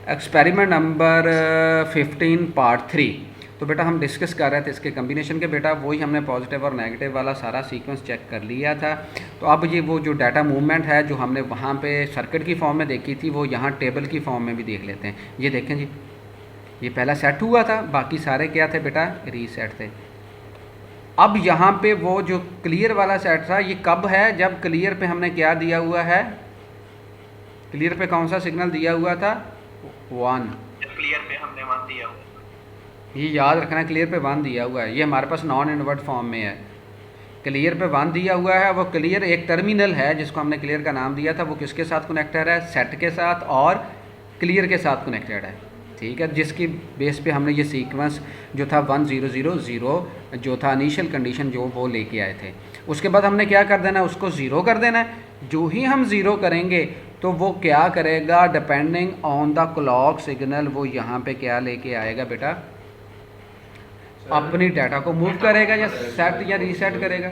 Experiment number 15 part 3। तो बेटा हम डिस्कस कर रहे थे इसके कम्बिनेशन के। बेटा वही हमने पॉजिटिव और नेगेटिव वाला सारा सीक्वेंस चेक कर लिया था। तो अब ये वो जो डाटा मूवमेंट है जो हमने वहाँ पे सर्किट की फॉर्म में देखी थी वो यहाँ टेबल की फॉर्म में भी देख लेते हैं। ये देखें जी, ये पहला सेट हुआ था, बाकी सारे क्या थे बेटा, रीसेट थे। अब यहाँ पे वो जो क्लियर वाला सेट था ये कब है, जब क्लियर पे हमने क्या दिया हुआ है, क्लियर पे कौन सा सिग्नल दिया हुआ था, 1। क्लियर पे हमने 1 दिया हुआ है, ये याद रखना, क्लियर पे 1 दिया हुआ है। ये हमारे पास नॉन इन्वर्ट फॉर्म में है। क्लियर पे 1 दिया हुआ है। वो क्लियर एक टर्मिनल है जिसको हमने क्लियर का नाम दिया था। वो किसके साथ कनेक्टेड है, सेट के साथ और क्लियर के साथ कनेक्टेड है, ठीक है। जिसकी बेस पे हमने ये सीक्वेंस जो था 1 0 0 0 जो था इनिशियल कंडीशन जो वो लेके आए थे। उसके बाद हमने क्या कर देना है, उसको ज़ीरो कर देना है। जो ही हम ज़ीरो करेंगे तो वो क्या करेगा, depending on the clock signal वो यहाँ पे क्या लेके आएगा बेटा, अपनी डाटा को मूव करेगा या सेट या रीसेट करेगा।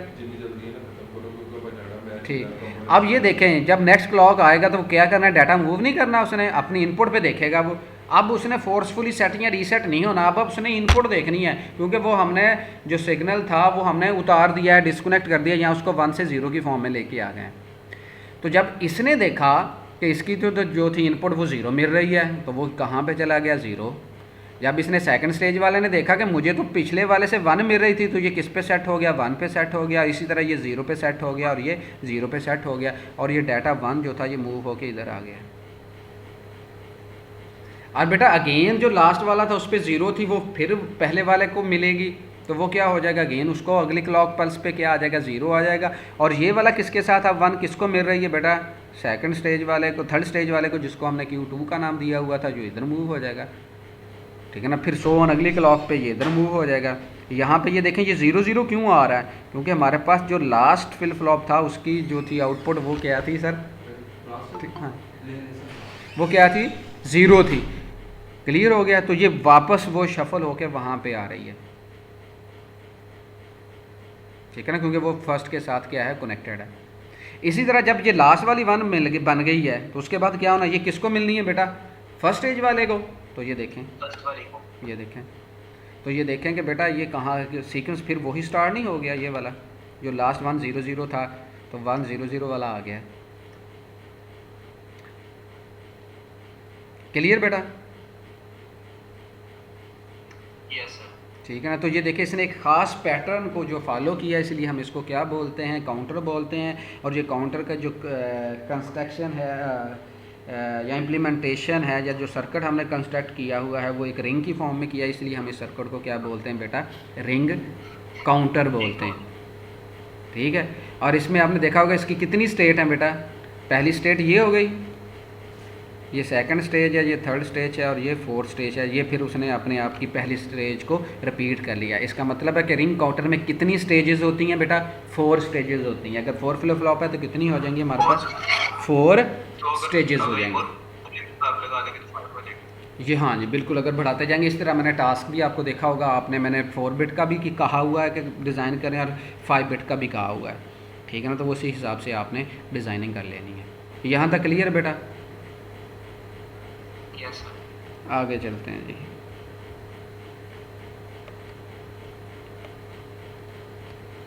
ठीक, अब ये देखें जब नेक्स्ट क्लॉक आएगा तो क्या करना है, डाटा मूव नहीं करना उसने, अपनी इनपुट पे देखेगा वो। अब उसने फोर्सफुली सेट या रीसेट नहीं होना, अब उसने इनपुट देखनी है, क्योंकि वो हमने जो सिग्नल था वो हमने उतार दिया है, डिस्कनेक्ट कर दिया, या उसको 1 से 0 की फॉर्म में लेके आ गए। तो जब इसने देखा कि इसकी तो जो थी इनपुट वो 0 मिल रही है, तो वो कहाँ पे चला गया, 0। जब इसने सेकंड स्टेज वाले ने देखा कि मुझे तो पिछले वाले से 1 मिल रही थी, तो ये किस पे सेट हो गया, 1 पे सेट हो गया। इसी तरह ये 0 पे सेट हो गया और ये 0 पे सेट हो गया, और ये डाटा 1 जो था ये मूव होके इधर आ गया। और बेटा अगेन जो लास्ट वाला था उस पर 0 थी, वो फिर पहले वाले को मिलेगी, तो वो क्या हो जाएगा, अगेन उसको अगली क्लॉक पल्स पे क्या आ जाएगा, 0 आ जाएगा। और ये वाला किसके साथ अब 1 किसको मिल रही है बेटा, सेकंड स्टेज वाले को, थर्ड स्टेज वाले को, जिसको हमने Q2 का नाम दिया हुआ था, जो इधर मूव हो जाएगा, ठीक है ना। फिर सो ऑन अगली क्लॉक पे ये इधर मूव हो जाएगा। यहाँ पे ये देखें ये 0 0 क्यों आ रहा है, क्योंकि हमारे पास जो लास्ट फ्लिप फ्लॉप था उसकी जो थी आउटपुट वो क्या थी सर, हाँ वो क्या थी, 0 थी। क्लियर हो गया, तो ये वापस वो शफल होके वहाँ पे आ रही है, ठीक है ना, क्योंकि वो फर्स्ट के साथ क्या है, कनेक्टेड है। इसी तरह जब ये लास्ट वाली 1 बन गई है तो उसके बाद क्या होना, ये किसको मिलनी है बेटा, फर्स्ट स्टेज वाले को। तो ये देखें, फर्स्ट वाली को, ये देखें, तो ये देखें कि बेटा ये कहाँ सीक्वेंस फिर वही स्टार्ट नहीं हो गया, ये वाला जो लास्ट 1 0 0 था, तो 1 0 0 वाला आ गया। क्लियर बेटा, ठीक है ना। तो ये देखिए इसने एक ख़ास पैटर्न को जो फॉलो किया, इसलिए हम इसको क्या बोलते हैं, काउंटर बोलते हैं। और ये काउंटर का जो कंस्ट्रक्शन है या इम्प्लीमेंटेशन है, या जो सर्किट हमने कंस्ट्रक्ट किया हुआ है वो एक रिंग की फॉर्म में किया, इसलिए हम इस सर्किट को क्या बोलते हैं बेटा, रिंग काउंटर बोलते हैं, ठीक है। और इसमें आपने देखा होगा इसकी कितनी स्टेट हैं बेटा, पहली स्टेट ये हो गई, ये सेकंड स्टेज है, ये थर्ड स्टेज है, और ये फोर्थ स्टेज है। ये फिर उसने अपने आप की पहली स्टेज को रिपीट कर लिया। इसका मतलब है कि रिंग काउंटर में कितनी स्टेजेस होती हैं बेटा, 4 स्टेजेस होती हैं। अगर 4 फ्लिप फ्लॉप है तो कितनी हो जाएंगी हमारे पास, 4 स्टेजेस हो जाएंगे। ये हाँ जी बिल्कुल, अगर बढ़ाते जाएंगे इस तरह। मैंने टास्क भी आपको देखा होगा आपने, मैंने 4 बिट का भी कहा हुआ है कि डिज़ाइन करें, और 5 बिट का भी कहा हुआ है, ठीक है ना। तो उसी हिसाब से आपने डिज़ाइनिंग कर लेनी है। यहाँ तक क्लियर बेटा, आगे चलते हैं जी।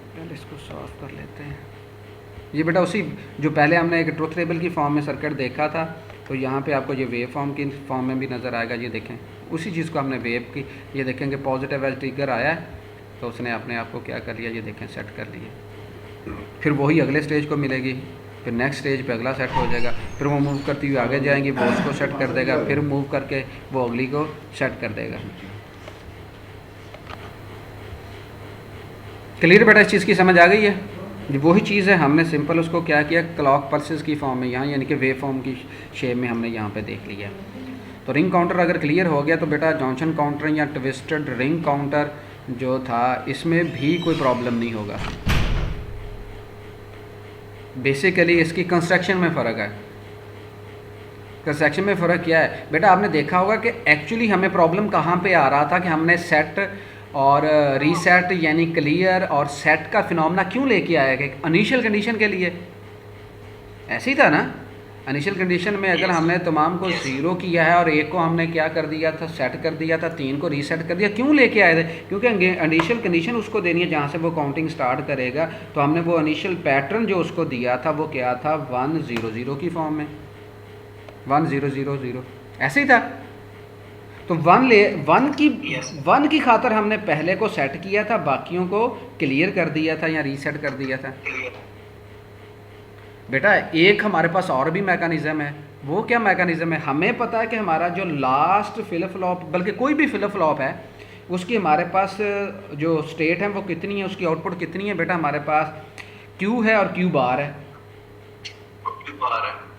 पहले इसको सॉल्व कर लेते हैं। ये बेटा उसी जो पहले हमने एक ट्रुथ टेबल की फॉर्म में सर्किट देखा था, तो यहाँ पे आपको ये वेव फॉर्म की फॉर्म में भी नज़र आएगा। ये देखें उसी चीज़ को हमने वेव की, ये देखेंगे पॉजिटिव एज ट्रिगर आया है, तो उसने अपने आप को क्या कर लिया, ये देखें सेट कर लिया। फिर वही अगले स्टेज को मिलेगी, फिर नेक्स्ट स्टेज पे अगला सेट हो जाएगा, फिर वो मूव करती हुई आगे जाएंगी, वो उसको सेट कर देगा, फिर मूव करके वो अगली को सेट कर देगा। क्लियर बेटा, इस चीज़ की समझ आ गई है। वही चीज़ है, हमने सिंपल उसको क्या किया, क्लॉक पल्सेस की फॉर्म में यहाँ, यानी कि वेव फॉर्म की शेप में हमने यहाँ पे देख लिया। तो रिंग काउंटर अगर क्लियर हो गया तो बेटा जॉनसन काउंटर या ट्विस्टेड रिंग काउंटर जो था इसमें भी कोई प्रॉब्लम नहीं होगा। बेसिकली इसकी कंस्ट्रक्शन में फ़र्क है। कंस्ट्रक्शन में फ़र्क क्या है बेटा, आपने देखा होगा कि एक्चुअली हमें प्रॉब्लम कहाँ पे आ रहा था कि हमने सेट और रीसेट यानी क्लियर और सेट का फिनोमेना क्यों लेके आया कि इनिशियल कंडीशन के लिए, ऐसे ही था ना। इनिशियल कंडीशन में अगर हमने तमाम को ज़ीरो किया है और एक को हमने क्या कर दिया था, सेट कर दिया था, 3 को रीसेट कर दिया, क्यों लेके आए थे? क्योंकि इनिशियल कंडीशन उसको देनी है जहाँ से वो काउंटिंग स्टार्ट करेगा। तो हमने वो इनिशियल पैटर्न जो उसको दिया था वो क्या था, 1 0 0 की फॉर्म में, 1 0 0 0 ऐसे ही था। तो 1 की खातर हमने पहले को सेट किया था, बाकियों को क्लियर कर दिया था या रीसेट कर दिया था। बेटा एक हमारे पास और भी मैकेनिज़्म है। वो क्या मैकेनिज़्म है? हमें पता है कि हमारा जो लास्ट फ्लिप फ्लॉप, बल्कि कोई भी फ्लिप फ्लॉप है, उसकी हमारे पास जो स्टेट है वो कितनी है, उसकी आउटपुट कितनी है? बेटा हमारे पास Q है और Q बार है।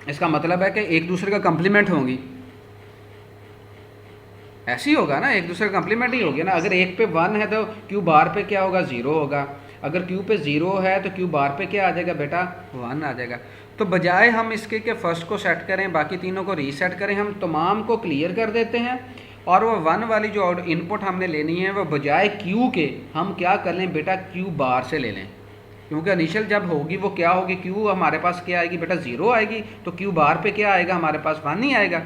इसका मतलब है कि एक दूसरे का कंप्लीमेंट होंगी। ऐसे ही होगा ना, एक दूसरे का कंप्लीमेंट ही होगी ना। अगर एक पे 1 है तो Q बार पे क्या होगा, 0 होगा। अगर Q पे 0 है तो Q बार पे क्या आ जाएगा बेटा, 1 आ जाएगा। तो बजाय हम इसके कि फर्स्ट को सेट करें बाकी तीनों को रीसेट करें, हम तमाम को क्लियर कर देते हैं और वो 1 वाली जो इनपुट हमने लेनी है वो बजाय Q के हम क्या कर लें बेटा, Q बार से ले लें। क्योंकि इनिशियल जब होगी वो क्या होगी, Q हमारे पास क्या आएगी बेटा, 0 आएगी। तो Q बार पे क्या आएगा हमारे पास, 1 ही आएगा।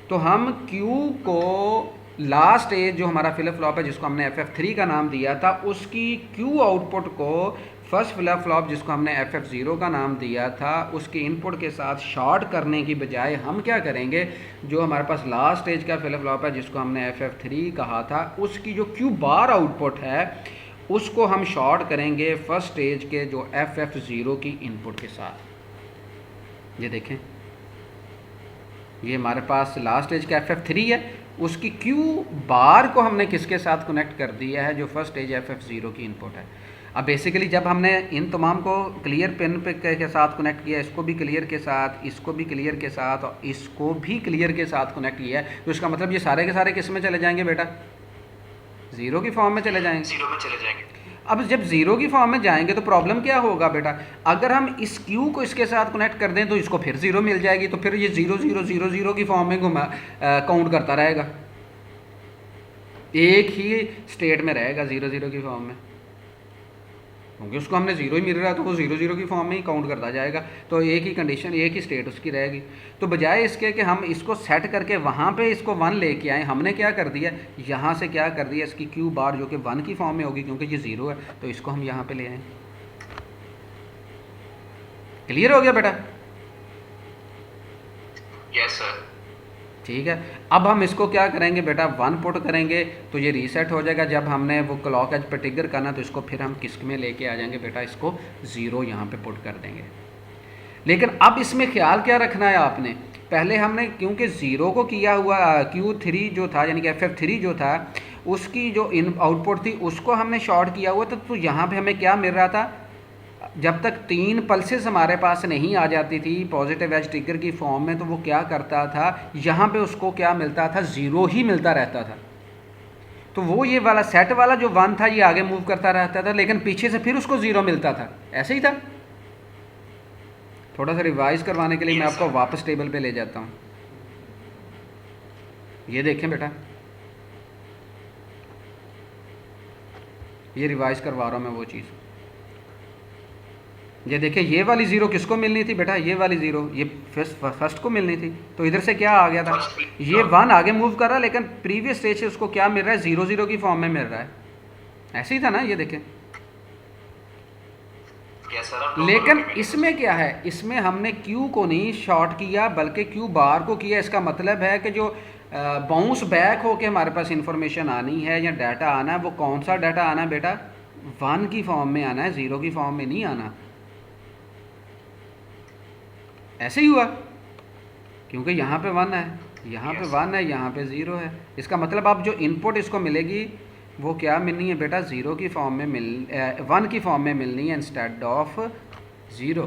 तो हम Q को लास्ट एज जो हमारा फ्लिप फ्लॉप है जिसको हमने FF3 का नाम दिया था, उसकी Q आउटपुट को फर्स्ट फ्लिप फ्लॉप जिसको हमने FF0 का नाम दिया था उसके इनपुट के साथ शॉर्ट करने की बजाय हम क्या करेंगे, जो हमारे पास लास्ट एज का फ्लिप फ्लॉप है जिसको हमने FF3 कहा था, उसकी जो Q बार आउटपुट है उसको हम शॉर्ट करेंगे फर्स्ट एज के जो FF0 की इनपुट के साथ। ये देखें, ये हमारे पास लास्ट एज का FF3 है, उसकी Q बार को हमने किसके साथ कनेक्ट कर दिया है, जो फर्स्ट एज FF0 की इनपुट है। अब बेसिकली जब हमने इन तमाम को क्लियर पिन पे के साथ कनेक्ट किया, इसको भी क्लियर के साथ, इसको भी क्लियर के साथ और इसको भी क्लियर के साथ कनेक्ट किया है, तो इसका मतलब ये सारे के सारे किस में चले जाएंगे बेटा, 0 की फॉर्म में चले जाएंगे। 0 में चले जाएंगे। अब जब 0 की फॉर्म में जाएंगे तो प्रॉब्लम क्या होगा बेटा, अगर हम इस Q को इसके साथ कनेक्ट कर दें तो इसको फिर 0 मिल जाएगी, तो फिर ये 0 0 0 0 की फॉर्म में काउंट करता रहेगा, एक ही स्टेट में रहेगा 0 0 की फॉर्म में, क्योंकि उसको हमने 0 ही मिल रहा है तो वो 0 0 की फॉर्म में ही काउंट करता जाएगा। तो एक ही कंडीशन, एक ही स्टेट उसकी रहेगी। तो बजाय इसके कि हम इसको सेट करके वहाँ पे इसको 1 लेके आए, हमने क्या कर दिया, यहाँ से क्या कर दिया, इसकी Q बार जो कि 1 की फॉर्म में होगी क्योंकि ये 0 है, तो इसको हम यहाँ पे ले आए। क्लियर हो गया बेटा? Yes sir. ठीक है। अब हम इसको क्या करेंगे बेटा, 1 पुट करेंगे तो ये रीसेट हो जाएगा। जब हमने वो क्लॉक एज पर ट्रिगर करना तो इसको फिर हम किस में लेके आ जाएंगे बेटा, इसको 0 यहाँ पे पुट कर देंगे। लेकिन अब इसमें ख्याल क्या रखना है आपने, पहले हमने क्योंकि 0 को किया हुआ Q3 जो था यानी कि FF3 जो था उसकी जो इन आउटपुट थी उसको हमने शॉर्ट किया हुआ था। तो यहाँ पे हमें क्या मिल रहा था, जब तक 3 पल्सेस हमारे पास नहीं आ जाती थी पॉजिटिव एज ट्रिगर की फॉर्म में, तो वो क्या करता था, यहाँ पे उसको क्या मिलता था, 0 ही मिलता रहता था। तो वो ये वाला सेट वाला जो 1 था ये आगे मूव करता रहता था, लेकिन पीछे से फिर उसको 0 मिलता था। ऐसे ही था। थोड़ा सा रिवाइज करवाने के लिए मैं आपको वापस टेबल पे ले जाता हूँ। ये देखें बेटा, ये रिवाइज करवा रहा हूँ मैं वो चीज़। ये देखिए, ये वाली 0 किसको मिलनी थी बेटा, ये वाली 0 ये फर्स्ट को मिलनी थी। तो इधर से क्या आ गया था, ये 1 आगे मूव कर रहा है, लेकिन प्रीवियस स्टेज से उसको क्या मिल रहा है, 0 0 की फॉर्म में मिल रहा है। ऐसे ही था ना, ये देखें। लेकिन इसमें क्या है, इसमें हमने Q को नहीं शॉर्ट किया बल्कि Q बार को किया। इसका मतलब है कि जो बाउंस बैक होके हमारे पास इंफॉर्मेशन आनी है या डाटा आना है, वो कौन सा डाटा आना है बेटा, 1 की फॉर्म में आना है, 0 की फॉर्म में नहीं आना। ऐसे ही हुआ क्योंकि यहाँ पे 1 है, यहाँ पे 1 है, यहाँ पे 0 है। इसका मतलब अब जो इनपुट इसको मिलेगी वो क्या मिलनी है बेटा, 0 की फॉर्म में 1 की फॉर्म में मिलनी है इंस्टेड ऑफ 0।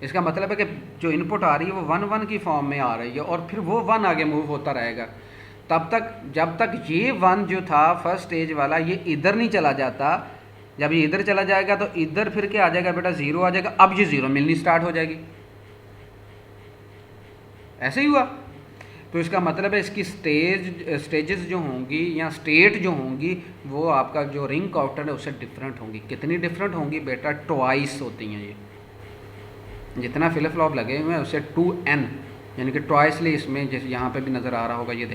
इसका मतलब है कि जो इनपुट आ रही है वो 1 1 की फॉर्म में आ रही है और फिर वो 1 आगे मूव होता रहेगा तब तक जब तक ये 1 जो था फर्स्ट स्टेज वाला ये इधर नहीं चला जाता। जब ये इधर चला जाएगा तो इधर फिर क्या आ जाएगा बेटा, 0 आ जाएगा। अब ये 0 मिलनी स्टार्ट हो जाएगी। ऐसे ही हुआ। तो इसका मतलब है इसकी स्टेजेस जो होंगी या स्टेट जो होंगी वो आपका जो रिंग काउंटर है उससे डिफरेंट होंगी। कितनी डिफरेंट होंगी बेटा, ट्वाइस होती हैं ये। जितना फ्लिप फ्लॉप लगे हुए हैं उससे 2n यानी कि ट्वाइसली इसमें, जैसे यहाँ पे भी नज़र आ रहा होगा, ये